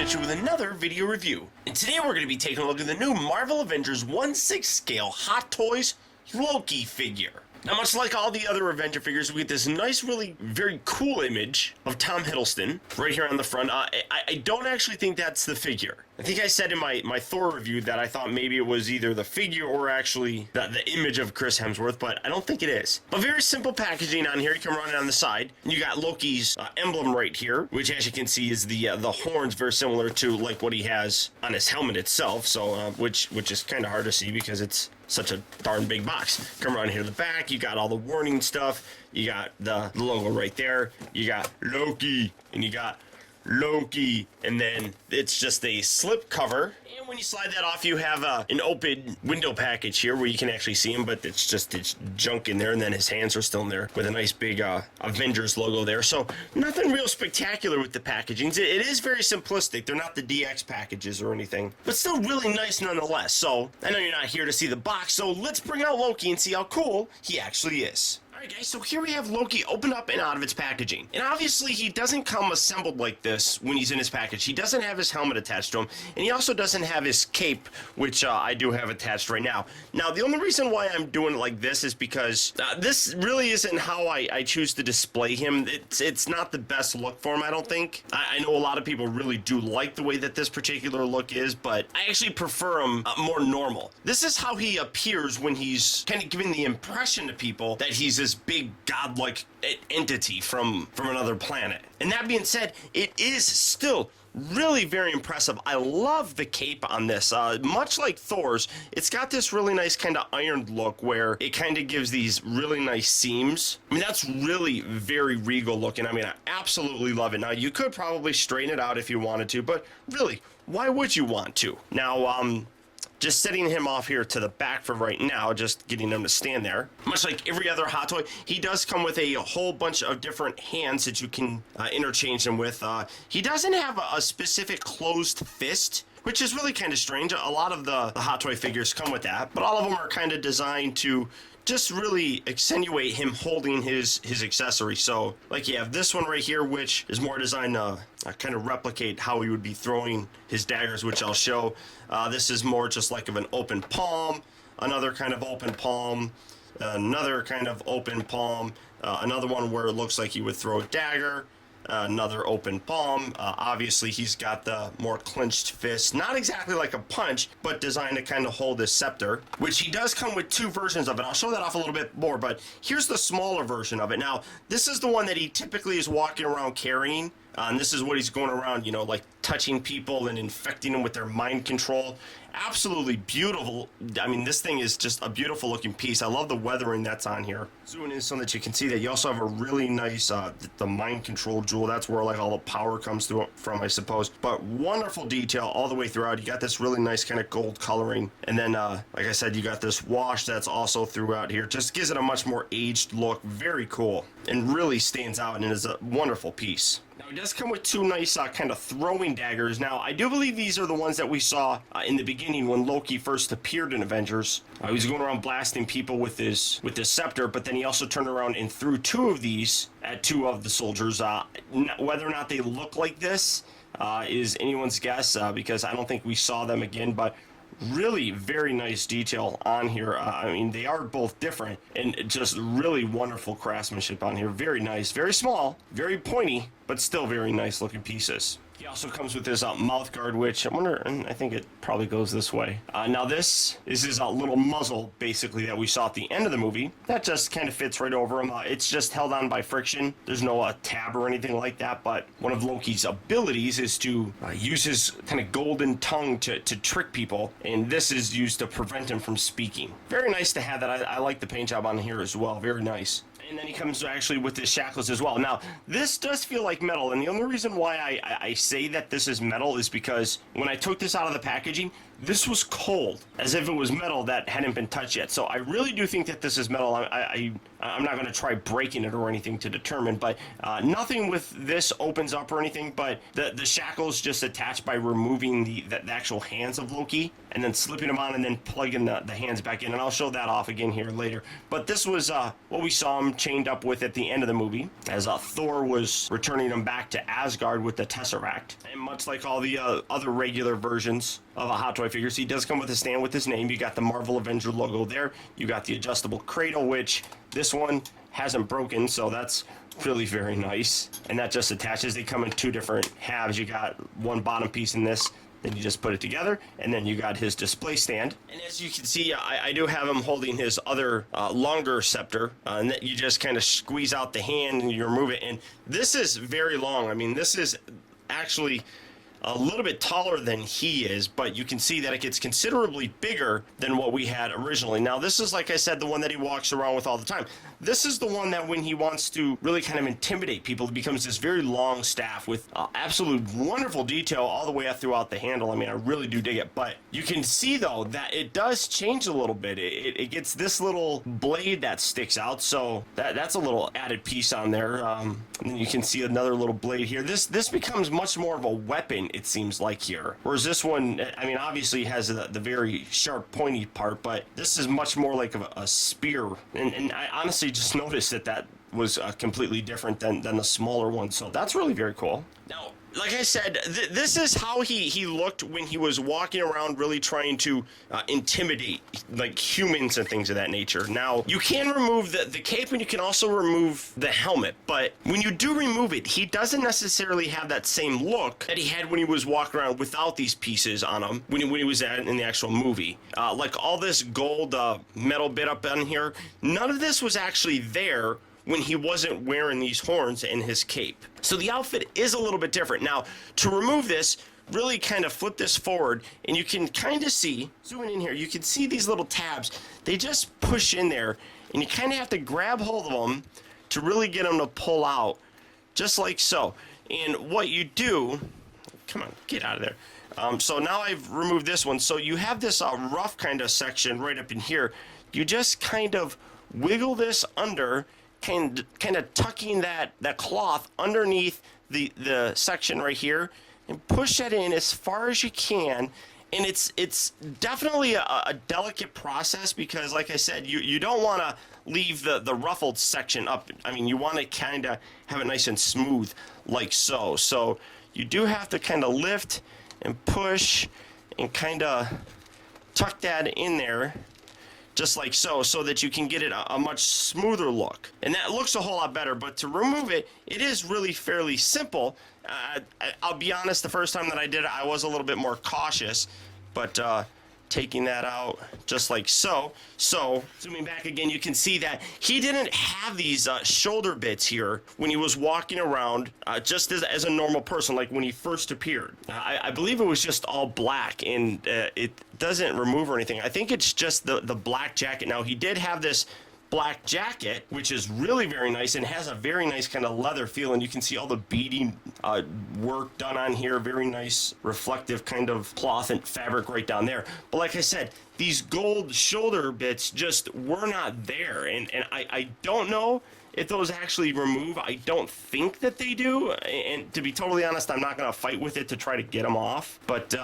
at you with another video review. And today we're going to be taking a look at the new Marvel Avengers 1/6 scale Hot Toys Loki figure. Now, much like all the other Avenger figures, we get this nice, really very cool image of Tom Hiddleston right here on the front. I don't actually think that's the figure. I think I said in my Thor review that I thought maybe it was either the figure or actually the image of Chris Hemsworth, but I don't think it is. But very simple packaging on here. You can run it on the side. You got Loki's emblem right here, which as you can see is the horns, very similar to like what he has on his helmet itself. So which is kind of hard to see because it's such a darn big box. Come around here to the back, you got all the warning stuff, you got the logo right there, you got Loki, and you got Loki, and then it's just a slip cover. And when you slide that off, you have an open window package here where you can actually see him, but it's junk in there, and then his hands are still in there with a nice big Avengers logo there. So nothing real spectacular with the packagings. It is very simplistic. They're not the DX packages or anything, but still really nice nonetheless. So I know you're not here to see the box, so let's bring out Loki and see how cool he actually is. Alright guys, so here we have Loki opened up and out of its packaging. And obviously he doesn't come assembled like this when he's in his package. He doesn't have his helmet attached to him, and he also doesn't have his cape, which I do have attached right now. Now, the only reason why I'm doing it like this is because this really isn't how I choose to display him. It's not the best look for him, I don't think. I know a lot of people really do like the way that this particular look is, but I actually prefer him more normal. This is how he appears when he's kind of giving the impression to people that he's this big godlike entity from another planet. And that being said, it is still really very impressive. I love the cape on this. Much like Thor's, it's got this really nice kind of ironed look where it kind of gives these really nice seams. I mean, that's really very regal looking. I mean, I absolutely love it. Now, you could probably straighten it out if you wanted to, but really, why would you want to? Now, just setting him off here to the back for right now, just getting him to stand there. Much like every other Hot Toy, he does come with a whole bunch of different hands that you can interchange him with. He doesn't have a specific closed fist, which is really kind of strange. A lot of the Hot Toy figures come with that, but all of them are kind of designed to just really accentuate him holding his accessory. So like you have this one right here, which is more designed to kind of replicate how he would be throwing his daggers, which I'll show. This is more just like of an open palm, another kind of open palm, another kind of open palm, another one where it looks like he would throw a dagger, another open palm. Obviously he's got the more clenched fist, not exactly like a punch, but designed to kind of hold his scepter, which he does come with two versions of it. I'll show that off a little bit more, but here's the smaller version of it. Now, this is the one that he typically is walking around carrying, and this is what he's going around, you know, like touching people and infecting them with their mind control. Absolutely beautiful. I mean, this thing is just a beautiful looking piece. I love the weathering that's on here. Zooming in so that you can see that you also have a really nice, the mind control jewel. That's where like all the power comes through from, I suppose. But wonderful detail all the way throughout. You got this really nice kind of gold coloring. And then, like I said, you got this wash that's also throughout here. Just gives it a much more aged look. Very cool. And really stands out and is a wonderful piece. Now, it does come with two nice kind of throwing daggers. Now, I do believe these are the ones that we saw in the beginning when Loki first appeared in Avengers. He was going around blasting people with his scepter, but then he also turned around and threw two of these at two of the soldiers. Whether or not they look like this is anyone's guess, because I don't think we saw them again, but really very nice detail on here. I mean, they are both different and just really wonderful craftsmanship on here. Very nice, very small, very pointy, but still very nice looking pieces. He also comes with this mouth guard, which I think it probably goes this way. Now this is his little muzzle, basically, that we saw at the end of the movie. That just kind of fits right over him. It's just held on by friction. There's no tab or anything like that, but one of Loki's abilities is to use his kind of golden tongue to trick people, and this is used to prevent him from speaking. Very nice to have that. I like the paint job on here as well. Very nice. And then he comes actually with his shackles as well. Now, this does feel like metal, and the only reason why I say that this is metal is because when I took this out of the packaging, this was cold, as if it was metal that hadn't been touched yet. So I really do think that this is metal. I'm not going to try breaking it or anything to determine, but nothing with this opens up or anything, but the shackles just attach by removing the actual hands of Loki and then slipping them on and then plugging the hands back in. And I'll show that off again here later. But this was what we saw him chained up with at the end of the movie, as Thor was returning him back to Asgard with the Tesseract. And much like all the other regular versions of a Hot Toy figures, he does come with a stand with his name. You got the Marvel Avenger logo there. You got the adjustable cradle, which this one hasn't broken, so that's really very nice. And that just attaches. They come in two different halves. You got one bottom piece in this, then you just put it together, and then you got his display stand. And as you can see, I do have him holding his other longer scepter, and that you just kind of squeeze out the hand and you remove it. And this is very long. I mean, this is actually a little bit taller than he is, but you can see that it gets considerably bigger than what we had originally. Now, this is, like I said, the one that he walks around with all the time. This is the one that when he wants to really kind of intimidate people, it becomes this very long staff with absolute wonderful detail all the way up throughout the handle. I mean, I really do dig it, but you can see, though, that it does change a little bit. It gets this little blade that sticks out, so that's a little added piece on there. And then you can see another little blade here. This becomes much more of a weapon, it seems like, here. Whereas this one, I mean, obviously has the very sharp, pointy part, but this is much more like a spear. And I honestly just noticed that was completely different than the smaller one. So that's really very cool. Now, like I said, this is how he looked when he was walking around really trying to intimidate like humans and things of that nature. Now, you can remove the cape and you can also remove the helmet, but when you do remove it, he doesn't necessarily have that same look that he had when he was walking around without these pieces on him when he was in the actual movie. Like all this gold metal bit up on here, none of this was actually there when he wasn't wearing these horns and his cape. So the outfit is a little bit different. Now, to remove this, really kind of flip this forward, and you can kind of see, zooming in here, you can see these little tabs. They just push in there, and you kind of have to grab hold of them to really get them to pull out, just like so. And what you do, come on, get out of there. So now I've removed this one. So you have this rough kind of section right up in here. You just kind of wiggle this under, kind of tucking that cloth underneath the section right here, and push that in as far as you can. And it's definitely a delicate process because, like I said, you don't want to leave the ruffled section up. I mean, you want to kind of have it nice and smooth like so. So you do have to kind of lift and push and kind of tuck that in there, just like so that you can get it a much smoother look. And that looks a whole lot better, but to remove it, it is really fairly simple. I'll be honest, the first time that I did it, I was a little bit more cautious, but taking that out just like so. So, zooming back again, you can see that he didn't have these shoulder bits here when he was walking around just as a normal person, like when he first appeared. I believe it was just all black, and it doesn't remove or anything. I think it's just the black jacket. Now, he did have this black jacket, which is really very nice and has a very nice kind of leather feel, and you can see all the beading work done on here. Very nice reflective kind of cloth and fabric right down there. But like I said, these gold shoulder bits just were not there, and I don't know if those actually remove. I don't think that they do, and to be totally honest, I'm not going to fight with it to try to get them off. But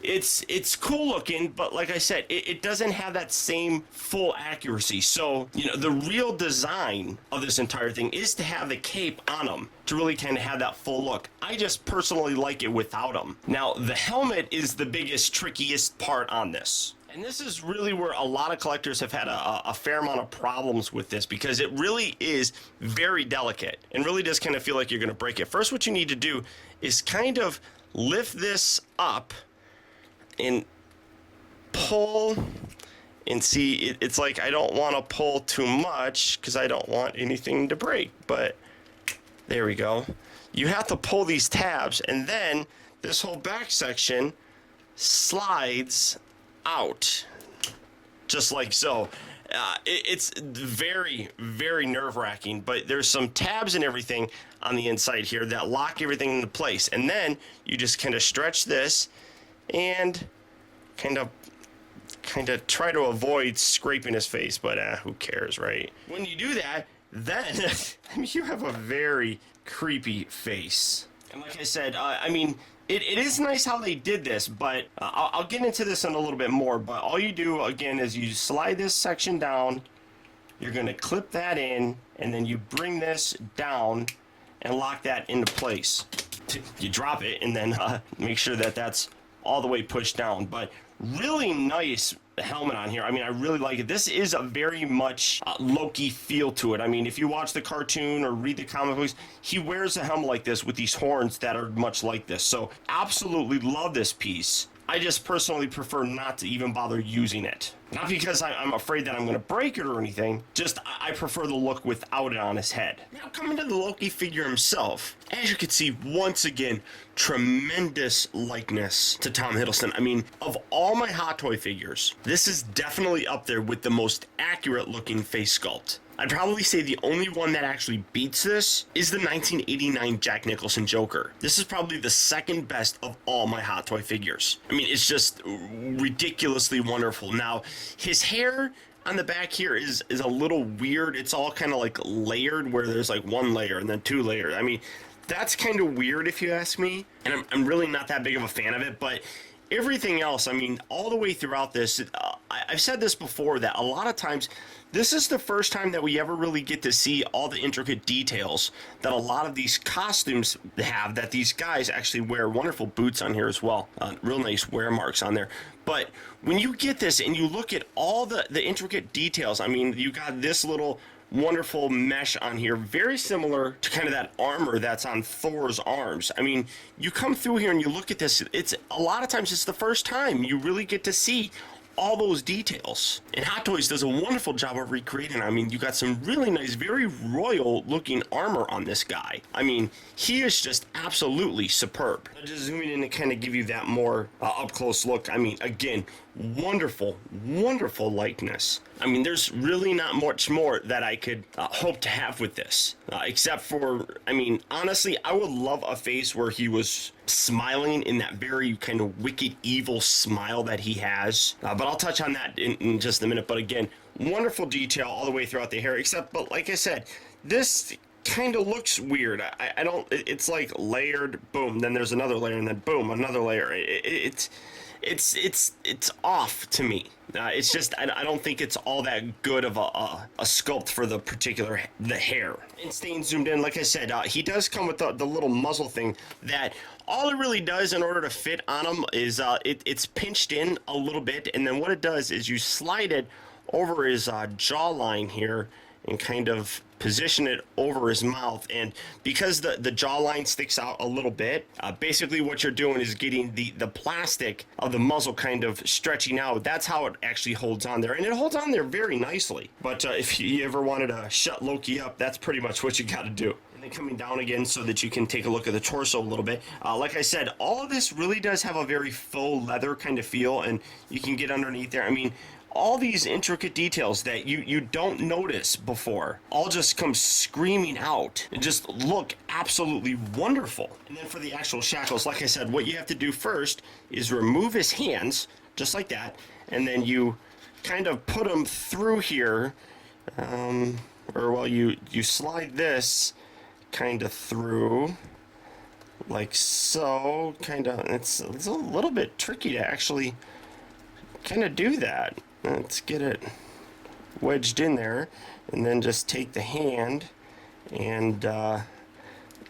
it's cool looking, but like I said, it doesn't have that same full accuracy. So, you know, the real design of this entire thing is to have the cape on them to really kind of have that full look. I just personally like it without them. Now, the helmet is the biggest, trickiest part on this. And this is really where a lot of collectors have had a fair amount of problems with this, because it really is very delicate and really does kind of feel like you're going to break it. First, what you need to do is kind of lift this up and pull, and see, it's like I don't want to pull too much because I don't want anything to break, but there we go. You have to pull these tabs, and then this whole back section slides out just like so. It's very, very nerve-wracking, but there's some tabs and everything on the inside here that lock everything into place, and then you just kind of stretch this and kind of try to avoid scraping his face, but who cares, right? When you do that, then I mean, you have a very creepy face. And like I said, I mean, it is nice how they did this, but I'll get into this in a little bit more. But all you do, again, is you slide this section down, you're going to clip that in, and then you bring this down and lock that into place. You drop it, and then make sure that that's all the way pushed down. But really nice helmet on here. I mean, I really like it. This is a very much Loki feel to it. I mean, if you watch the cartoon or read the comic books, he wears a helmet like this with these horns that are much like this. So absolutely love this piece. I just personally prefer not to even bother using it. Not because I'm afraid that I'm going to break it or anything, just I prefer the look without it on his head. Now coming to the Loki figure himself, as you can see, once again, tremendous likeness to Tom Hiddleston. I mean, of all my Hot Toy figures, this is definitely up there with the most accurate looking face sculpt. I'd probably say the only one that actually beats this is the 1989 Jack Nicholson Joker. This is probably the second best of all my Hot Toy figures. I mean, it's just ridiculously wonderful. Now, his hair on the back here is a little weird. It's all kind of like layered, where there's like one layer and then two layers. I mean, that's kind of weird if you ask me, and I'm really not that big of a fan of it, but everything else, I mean, all the way throughout this, I've said this before, that a lot of times, this is the first time that we ever really get to see all the intricate details that a lot of these costumes have, that these guys actually wear. Wonderful boots on here as well. Real nice wear marks on there. But when you get this and you look at all the intricate details, I mean, you got this little wonderful mesh on here, very similar to kind of that armor that's on Thor's arms. I mean, you come through here and you look at this, it's a lot of times it's the first time you really get to see all those details. And Hot Toys does a wonderful job of recreating it. I mean, you got some really nice, very royal looking armor on this guy. I mean, he is just absolutely superb. Just zooming in to kind of give you that more up close look. I mean, again, wonderful, wonderful likeness. I mean, there's really not much more that I could hope to have with this, except for, I mean, honestly, I would love a face where he was smiling in that very kind of wicked, evil smile that he has. But I'll touch on that in just a minute. But again, wonderful detail all the way throughout the hair, but like I said, this kind of looks weird. I don't, it's like layered, boom, then there's another layer, and then boom, another layer. It's off to me. It's just, I don't think it's all that good of a sculpt for the hair. And staying zoomed in, like I said, he does come with the little muzzle thing that all it really does in order to fit on him is it's pinched in a little bit, and then what it does is you slide it over his jawline here and kind of position it over his mouth. And because the jawline sticks out a little bit, basically what you're doing is getting the plastic of the muzzle kind of stretching out. That's how it actually holds on there, and it holds on there very nicely. But if you ever wanted to shut Loki up, that's pretty much what you got to do. And then coming down again so that you can take a look at the torso a little bit. Like I said, all of this really does have a very faux leather kind of feel, and you can get underneath there. I mean, all these intricate details that you don't notice before all just come screaming out and just look absolutely wonderful. And then for the actual shackles, like I said, what you have to do first is remove his hands, just like that, and then you kind of put them through here, you slide this kind of through, like so, kind of. It's a little bit tricky to actually kind of do that. Let's get it wedged in there, and then just take the hand and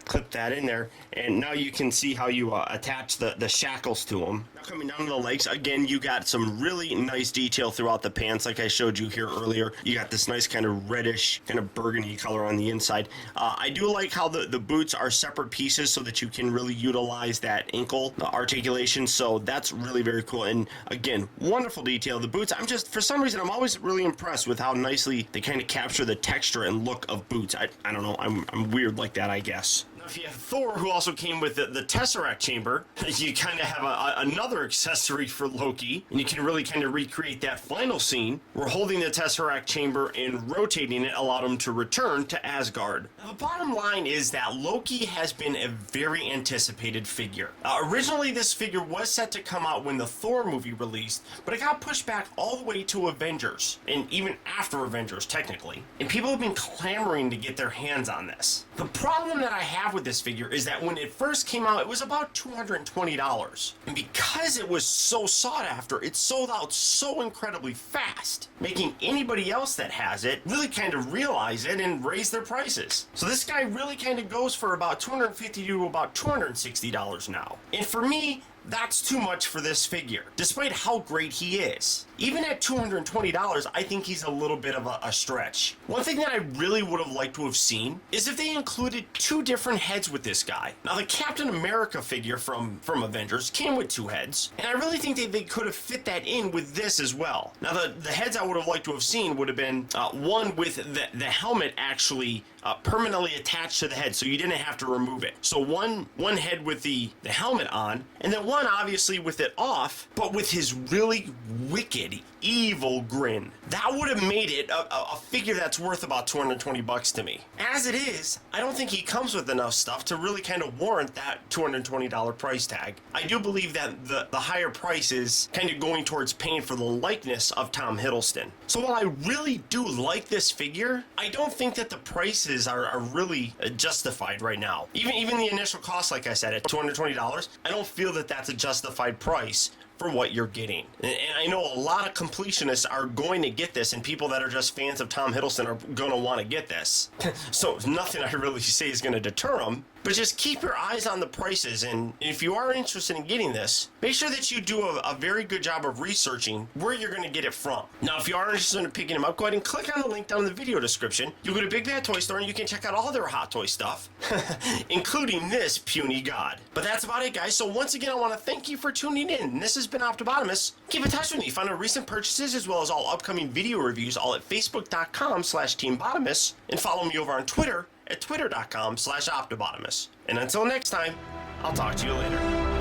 clip that in there, and now you can see how you attach the shackles to them. Now coming down to the legs, again, you got some really nice detail throughout the pants, like I showed you here earlier. You got this nice kind of reddish, kind of burgundy color on the inside. I do like how the boots are separate pieces so that you can really utilize that ankle articulation, so that's really very cool. And again, wonderful detail. The boots, for some reason, I'm always really impressed with how nicely they kind of capture the texture and look of boots. I don't know, I'm weird like that, I guess. If you have Thor, who also came with the Tesseract chamber, you kind of have another accessory for Loki, and you can really kind of recreate that final scene where holding the Tesseract chamber and rotating it allowed him to return to Asgard. Now, the bottom line is that Loki has been a very anticipated figure. Originally, this figure was set to come out when the Thor movie released, but it got pushed back all the way to Avengers, and even after Avengers, technically. And people have been clamoring to get their hands on this. The problem that I have with this figure is that when it first came out, it was about $220. And because it was so sought after, it sold out so incredibly fast, making anybody else that has it really kind of realize it and raise their prices. So this guy really kind of goes for about $250 to about $260 now. And for me, that's too much for this figure, despite how great he is. Even at $220, I think he's a little bit of a stretch. One thing that I really would have liked to have seen is if they included 2 different heads with this guy. Now, the Captain America figure from Avengers came with 2 heads, and I really think they could have fit that in with this as well. Now, the heads I would have liked to have seen would have been one with the helmet actually permanently attached to the head, so you didn't have to remove it. So one head with the helmet on, and then one obviously with it off, but with his really wicked, evil grin. That would have made it a figure that's worth about $220 to me. As it is, I don't think he comes with enough stuff to really kind of warrant that $220 price tag. I do believe that the higher price is kind of going towards paying for the likeness of Tom Hiddleston. So while I really do like this figure, I don't think that the prices are really justified right now. Even the initial cost, like I said, at $220, I don't feel that that's a justified price for what you're getting. And I know a lot of completionists are going to get this, and people that are just fans of Tom Hiddleston are going to want to get this. So nothing I really say is going to deter them. But just keep your eyes on the prices, and if you are interested in getting this, make sure that you do a very good job of researching where you're going to get it from. Now, if you are interested in picking them up, go ahead and click on the link down in the video description. You'll go to Big Bad Toy Store, and you can check out all their Hot Toy stuff, including this puny god. But that's about it, guys. So once again, I want to thank you for tuning in. This has been Optibotimus. Keep in touch with me. Find out recent purchases as well as all upcoming video reviews all at facebook.com/teambotimus, and follow me over on Twitter at twitter.com/Optibotimus. And until next time, I'll talk to you later.